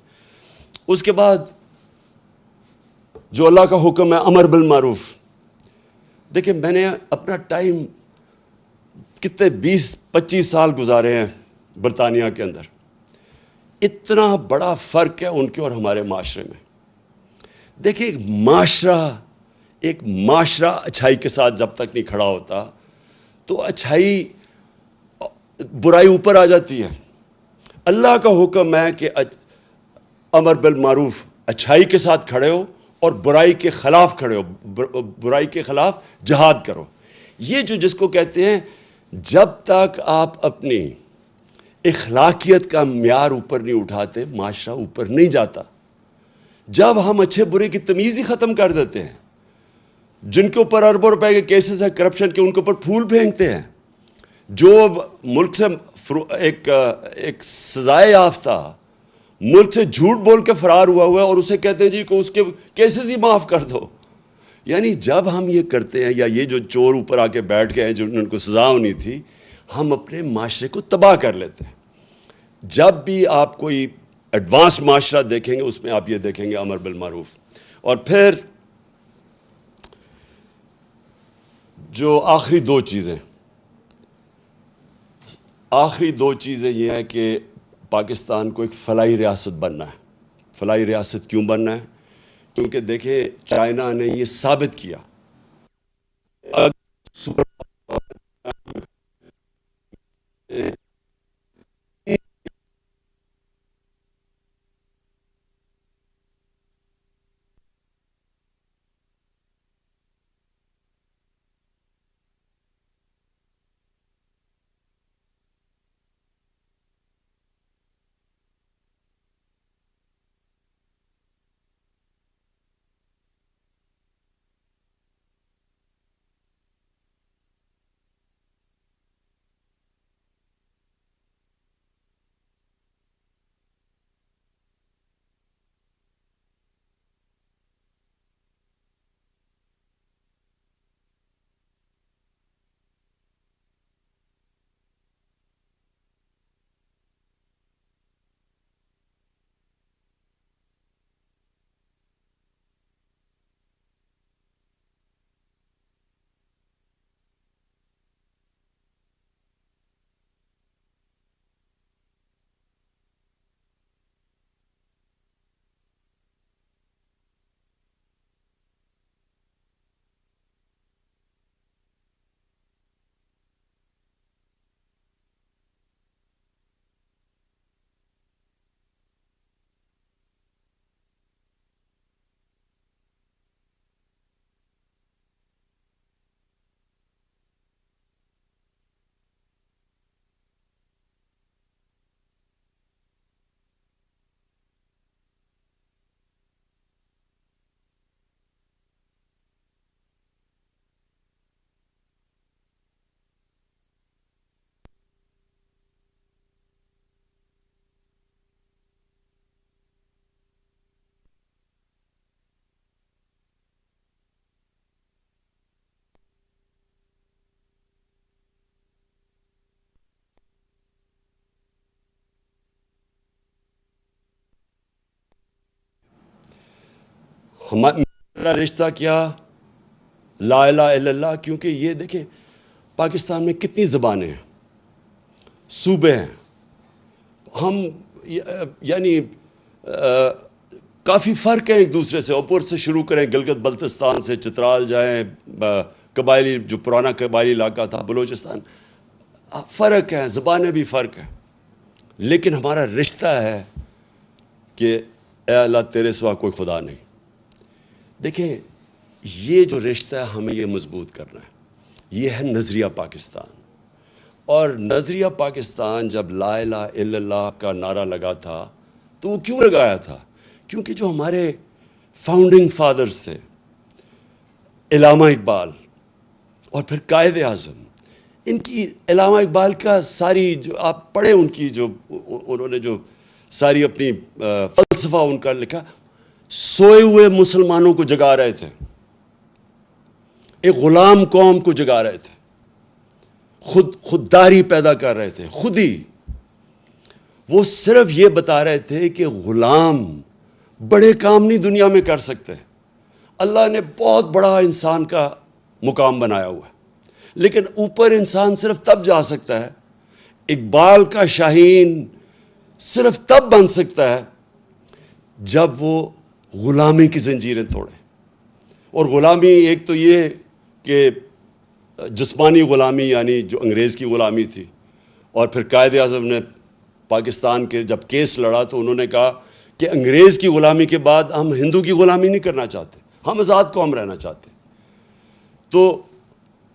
اس کے بعد جو اللہ کا حکم ہے امر بالمعروف، دیکھیں میں نے اپنا ٹائم کتنے 20-25 سال گزارے ہیں برطانیہ کے اندر، اتنا بڑا فرق ہے ان کے اور ہمارے معاشرے میں۔ دیکھیں ایک معاشرہ اچھائی کے ساتھ جب تک نہیں کھڑا ہوتا تو برائی اوپر آ جاتی ہے۔ اللہ کا حکم ہے کہ امر بالمعروف، اچھائی کے ساتھ کھڑے ہو اور برائی کے خلاف کھڑے ہو، برائی کے خلاف جہاد کرو۔ یہ جس کو کہتے ہیں، جب تک آپ اپنی اخلاقیت کا معیار اوپر نہیں اٹھاتے، معاشرہ اوپر نہیں جاتا۔ جب ہم اچھے برے کی تمیز ہی ختم کر دیتے ہیں، جن کے اوپر اربوں روپے کے کیسز ہیں کرپشن کے، ان کے اوپر پھول پھینکتے ہیں، جو ملک سے ایک سزائے یافتہ ملک سے جھوٹ بول کے فرار ہوا ہے اور اسے کہتے ہیں جی کہ اس کے کیسز ہی معاف کر دو۔ یعنی جب ہم یہ کرتے ہیں، یا یہ جو چور اوپر آ کے بیٹھ گئے ہیں جن کو سزا ہونی تھی، ہم اپنے معاشرے کو تباہ کر لیتے ہیں۔ جب بھی آپ کوئی ایڈوانس معاشرہ دیکھیں گے، اس میں آپ یہ دیکھیں گے امر بالمعروف۔ اور پھر جو آخری دو چیزیں یہ ہیں کہ پاکستان کو ایک فلاحی ریاست بننا ہے۔ فلاحی ریاست کیوں بننا ہے؟ کیونکہ دیکھیں چائنا نے یہ ثابت کیا، ہمارا رشتہ کیا لا الہ الا اللہ، کیونکہ یہ دیکھیں پاکستان میں کتنی زبانیں ہیں، صوبے ہیں، ہم یعنی کافی فرق ہے ایک دوسرے سے. اوپر سے شروع کریں گلگت بلتستان سے، چترال جائیں، قبائلی جو پرانا قبائلی علاقہ تھا بلوچستان، فرق ہے، زبانیں بھی فرق ہیں، لیکن ہمارا رشتہ ہے کہ اے اللہ تیرے سوا کوئی خدا نہیں. دیکھیں یہ جو رشتہ ہے ہمیں یہ مضبوط کرنا ہے، یہ ہے نظریہ پاکستان. اور نظریہ پاکستان جب لا الہ الا اللہ کا نعرہ لگا تھا تو وہ کیوں لگایا تھا؟ کیونکہ جو ہمارے فاؤنڈنگ فادرز تھے، علامہ اقبال اور پھر قائد اعظم، ان کی علامہ اقبال کا ساری جو آپ پڑھیں ان کی جو انہوں نے جو ساری اپنی فلسفہ ان کا لکھا، سوئے ہوئے مسلمانوں کو جگا رہے تھے، ایک غلام قوم کو جگا رہے تھے، خودداری پیدا کر رہے تھے. خود ہی وہ صرف یہ بتا رہے تھے کہ غلام بڑے کام نہیں دنیا میں کر سکتے. اللہ نے بہت بڑا انسان کا مقام بنایا ہوا ہے، لیکن اوپر انسان صرف تب جا سکتا ہے، اقبال کا شاہین صرف تب بن سکتا ہے جب وہ غلامی کی زنجیریں توڑے. اور غلامی ایک تو یہ کہ جسمانی غلامی یعنی جو انگریز کی غلامی تھی، اور پھر قائد اعظم نے پاکستان کے جب کیس لڑا تو انہوں نے کہا کہ انگریز کی غلامی کے بعد ہم ہندو کی غلامی نہیں کرنا چاہتے، ہم آزاد قوم رہنا چاہتے. تو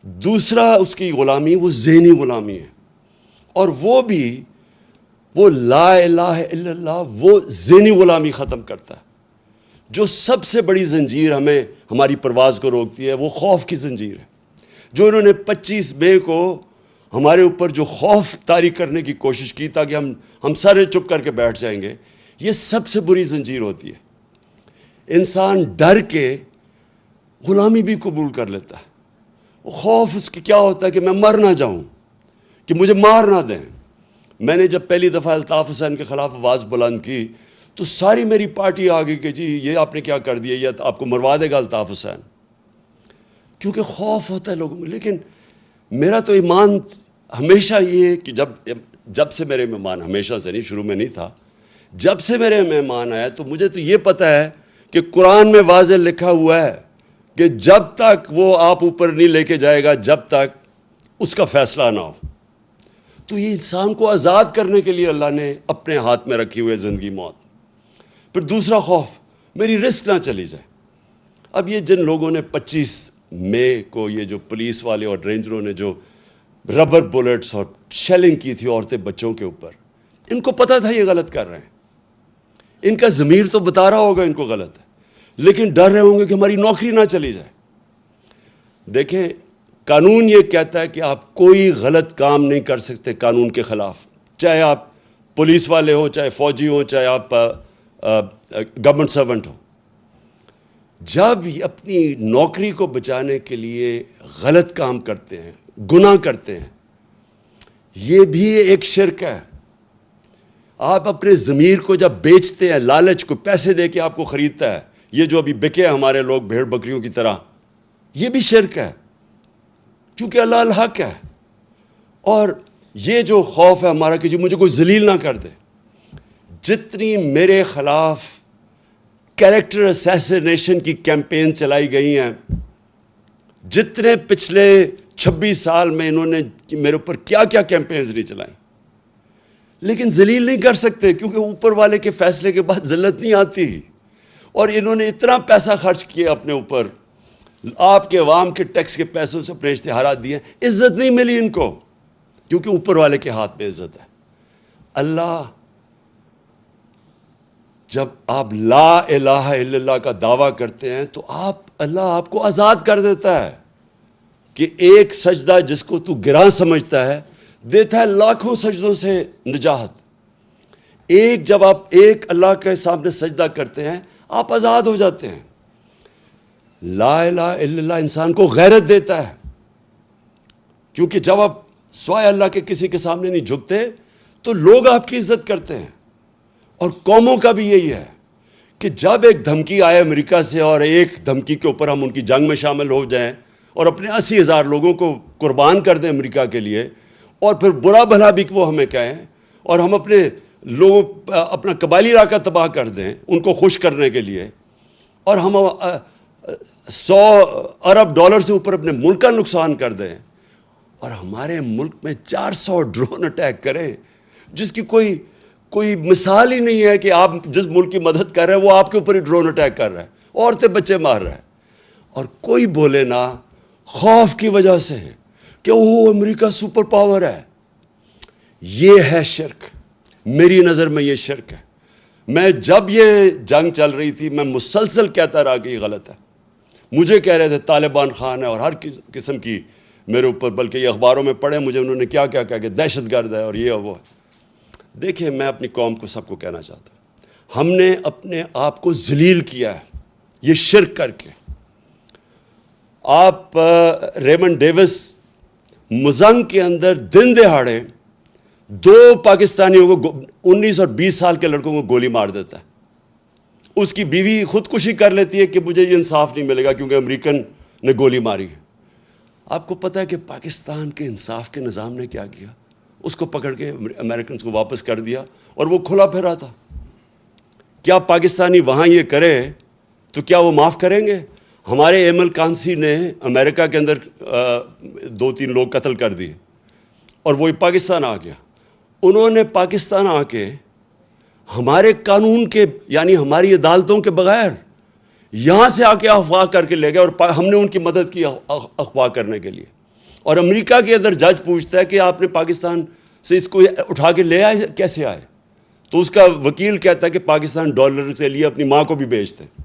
دوسرا اس کی غلامی وہ ذہنی غلامی ہے، اور وہ بھی وہ لا الہ الا اللہ وہ ذہنی غلامی ختم کرتا ہے. جو سب سے بڑی زنجیر ہمیں ہماری پرواز کو روکتی ہے وہ خوف کی زنجیر ہے. جو انہوں نے 25 مئی کو ہمارے اوپر جو خوف طاری کرنے کی کوشش کی تاکہ ہم سارے چپ کر کے بیٹھ جائیں گے، یہ سب سے بری زنجیر ہوتی ہے. انسان ڈر کے غلامی بھی قبول کر لیتا ہے. خوف اس کی کیا ہوتا ہے کہ میں مر نہ جاؤں، کہ مجھے مار نہ دیں. میں نے جب پہلی دفعہ الطاف حسین کے خلاف آواز بلند کی تو ساری میری پارٹی آ گئی کہ جی یہ آپ نے کیا کر دیا، یہ آپ کو مروا دے گا الطاف حسین، کیونکہ خوف ہوتا ہے لوگوں میں. لیکن میرا تو ایمان ہمیشہ یہ کہ جب سے میرے مہمان، ہمیشہ سے نہیں، شروع میں نہیں تھا، جب سے میرے مہمان آیا تو مجھے تو یہ پتہ ہے کہ قرآن میں واضح لکھا ہوا ہے کہ جب تک وہ آپ اوپر نہیں لے کے جائے گا جب تک اس کا فیصلہ نہ ہو. تو یہ انسان کو آزاد کرنے کے لیے اللہ نے اپنے ہاتھ میں رکھی ہوئے زندگی موت. پھر دوسرا خوف، میری رسک نہ چلی جائے. اب یہ جن لوگوں نے 25 مئی کو یہ جو پولیس والے اور رینجروں نے جو ربر بلٹس اور شیلنگ کی تھی عورتیں بچوں کے اوپر، ان کو پتہ تھا یہ غلط کر رہے ہیں. ان کا ضمیر تو بتا رہا ہوگا ان کو غلط ہے، لیکن ڈر رہے ہوں گے کہ ہماری نوکری نہ چلی جائے. دیکھیں قانون یہ کہتا ہے کہ آپ کوئی غلط کام نہیں کر سکتے قانون کے خلاف، چاہے آپ پولیس والے ہوں، چاہے فوجی ہوں، چاہے آپ گورنمنٹ سرونٹ ہو. جب اپنی نوکری کو بچانے کے لیے غلط کام کرتے ہیں، گناہ کرتے ہیں، یہ بھی ایک شرک ہے. آپ اپنے ضمیر کو جب بیچتے ہیں، لالچ کو پیسے دے کے آپ کو خریدتا ہے، یہ جو ابھی بکے ہمارے لوگ بھیڑ بکریوں کی طرح، یہ بھی شرک ہے، چونکہ اللہ الحق ہے. اور یہ جو خوف ہے ہمارا کہ جی مجھے کوئی ذلیل نہ کر دے، جتنی میرے خلاف کیریکٹر اسیسینیشن کی کیمپین چلائی گئی ہیں، جتنے پچھلے 26 سال میں انہوں نے میرے اوپر کیا کیا کیمپینز نہیں چلائیں، لیکن ذلیل نہیں کر سکتے کیونکہ اوپر والے کے فیصلے کے بعد ذلت نہیں آتی. اور انہوں نے اتنا پیسہ خرچ کیا اپنے اوپر، آپ کے عوام کے ٹیکس کے پیسوں سے اپنے اشتہارات دیے، عزت نہیں ملی ان کو کیونکہ اوپر والے کے ہاتھ میں عزت ہے. اللہ جب آپ لا الہ الا اللہ کا دعویٰ کرتے ہیں تو اللہ آپ کو آزاد کر دیتا ہے کہ ایک سجدہ جس کو تو گراں سمجھتا ہے دیتا ہے لاکھوں سجدوں سے نجات. جب آپ ایک اللہ کے سامنے سجدہ کرتے ہیں آپ آزاد ہو جاتے ہیں. لا الہ الا اللہ انسان کو غیرت دیتا ہے، کیونکہ جب آپ سوائے اللہ کے کسی کے سامنے نہیں جھکتے تو لوگ آپ کی عزت کرتے ہیں. اور قوموں کا بھی یہی ہے کہ جب ایک دھمکی آئے امریکہ سے اور ایک دھمکی کے اوپر ہم ان کی جنگ میں شامل ہو جائیں اور اپنے 80,000 لوگوں کو قربان کر دیں امریکہ کے لیے، اور پھر برا بھلا بھی وہ ہمیں کہیں، اور ہم اپنے لوگوں اپنا قبائلی علاقہ تباہ کر دیں ان کو خوش کرنے کے لیے، اور ہم 100 ارب ڈالر سے اوپر اپنے ملک کا نقصان کر دیں، اور ہمارے ملک میں 400 ڈرون اٹیک کریں جس کی کوئی مثال ہی نہیں ہے کہ آپ جس ملک کی مدد کر رہے ہیں وہ آپ کے اوپر ہی ڈرون اٹیک کر رہا ہے، عورتیں بچے مار رہا ہے، اور کوئی بولے نہ خوف کی وجہ سے کہ وہ امریکہ سپر پاور ہے۔ یہ ہے شرک، میری نظر میں یہ شرک ہے۔ میں جب یہ جنگ چل رہی تھی میں مسلسل کہتا رہا کہ یہ غلط ہے، مجھے کہہ رہے تھے طالبان خان ہے اور ہر قسم کی میرے اوپر، بلکہ یہ اخباروں میں پڑھے مجھے انہوں نے کیا کہا کہ دہشت گرد ہے اور یہ اور وہ ہے۔ دیکھیں میں اپنی قوم کو سب کو کہنا چاہتا ہوں، ہم نے اپنے آپ کو ذلیل کیا ہے یہ شرک کر کے۔ آپ ریمنڈ ڈیوس مزنگ کے اندر دن دہاڑے 2 پاکستانیوں کو 19 اور 20 سال کے لڑکوں کو گولی مار دیتا ہے، اس کی بیوی خودکشی کر لیتی ہے کہ مجھے یہ انصاف نہیں ملے گا کیونکہ امریکن نے گولی ماری ہے۔ آپ کو پتہ ہے کہ پاکستان کے انصاف کے نظام نے کیا کیا؟ اس کو پکڑ کے امریکنز کو واپس کر دیا اور وہ کھلا پھرا تھا۔ کیا پاکستانی وہاں یہ کرے تو کیا وہ معاف کریں گے؟ ہمارے ایمل کانسی نے امریکہ کے اندر 2-3 لوگ قتل کر دیے اور وہی پاکستان آ گیا۔ انہوں نے پاکستان آ کے ہمارے قانون کے یعنی ہماری عدالتوں کے بغیر یہاں سے آ کے اغوا کر کے لے گئے، اور ہم نے ان کی مدد کی اغوا کرنے کے لیے۔ اور امریکہ کے اندر جج پوچھتا ہے کہ آپ نے پاکستان سے اس کو اٹھا کے لے آئے، کیسے آئے؟ تو اس کا وکیل کہتا ہے کہ پاکستان ڈالر سے لیے اپنی ماں کو بھی بیچتے ہیں۔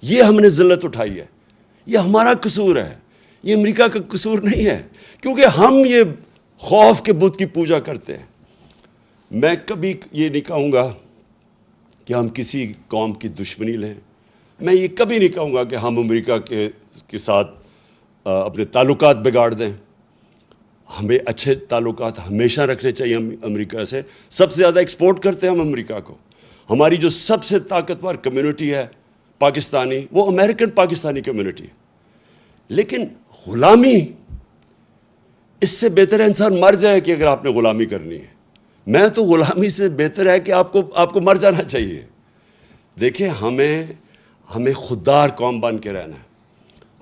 یہ ہم نے ذلت اٹھائی ہے، یہ ہمارا قصور ہے، یہ امریکہ کا قصور نہیں ہے، کیونکہ ہم یہ خوف کے بت کی پوجا کرتے ہیں۔ میں کبھی یہ نہیں کہوں گا کہ ہم کسی قوم کی دشمنی لیں، میں یہ کبھی نہیں کہوں گا کہ ہم امریکہ کے ساتھ اپنے تعلقات بگاڑ دیں۔ ہمیں اچھے تعلقات ہمیشہ رکھنے چاہیے امریکہ سے۔ سب سے زیادہ ایکسپورٹ کرتے ہیں ہم امریکہ کو۔ ہماری جو سب سے طاقتور کمیونٹی ہے پاکستانی، وہ امریکن پاکستانی کمیونٹی ہے۔ لیکن غلامی، اس سے بہتر ہے انسان مر جائے کہ اگر آپ نے غلامی کرنی ہے۔ میں تو غلامی سے بہتر ہے کہ آپ کو مر جانا چاہیے۔ دیکھیں ہمیں خوددار قوم بن کے رہنا ہے۔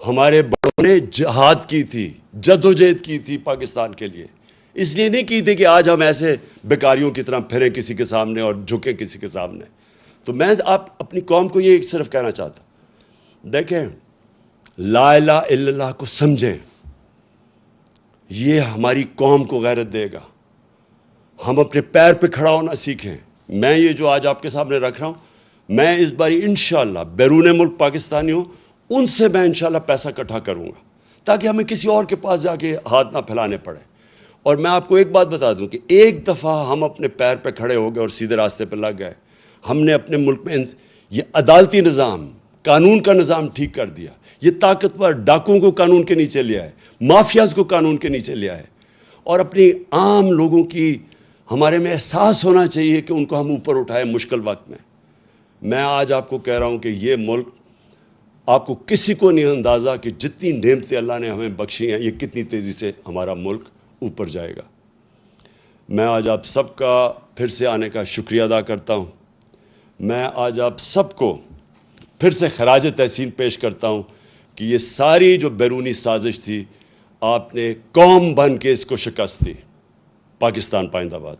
ہمارے بڑوں نے جہاد کی تھی، جدوجہد کی تھی پاکستان کے لیے، اس لیے نہیں کی تھی کہ آج ہم ایسے بیکاریوں کی طرح پھریں کسی کے سامنے اور جھکیں کسی کے سامنے۔ تو میں آپ اپنی قوم کو یہ صرف کہنا چاہتا ہوں، دیکھیں لا الہ الا اللہ کو سمجھیں، یہ ہماری قوم کو غیرت دے گا۔ ہم اپنے پیر پہ کھڑا ہونا سیکھیں۔ میں یہ جو آج آپ کے سامنے رکھ رہا ہوں، میں اس باری انشاءاللہ بیرون ملک پاکستانی ہوں، ان سے میں انشاءاللہ پیسہ اکٹھا کروں گا تاکہ ہمیں کسی اور کے پاس جا کے ہاتھ نہ پھیلانے پڑے۔ اور میں آپ کو ایک بات بتا دوں کہ ایک دفعہ ہم اپنے پیر پہ کھڑے ہو گئے اور سیدھے راستے پہ لگ گئے، ہم نے اپنے ملک میں یہ عدالتی نظام، قانون کا نظام ٹھیک کر دیا، یہ طاقتور ڈاکوؤں کو قانون کے نیچے لے آئے، مافیاز کو قانون کے نیچے لے آئے، اور اپنی عام لوگوں کی ہمارے میں احساس ہونا چاہیے کہ ان کو ہم اوپر اٹھائیں مشکل وقت میں۔ میں آج آپ کو کہہ رہا ہوں کہ یہ ملک، آپ کو کسی کو نہیں اندازہ کہ جتنی نعمتیں اللہ نے ہمیں بخشی ہیں، یہ کتنی تیزی سے ہمارا ملک اوپر جائے گا۔ میں آج آپ سب کا پھر سے آنے کا شکریہ ادا کرتا ہوں۔ میں آج آپ سب کو پھر سے خراج تحسین پیش کرتا ہوں کہ یہ ساری جو بیرونی سازش تھی، آپ نے قوم بن کے اس کو شکست دی۔ پاکستان پائندہ باد۔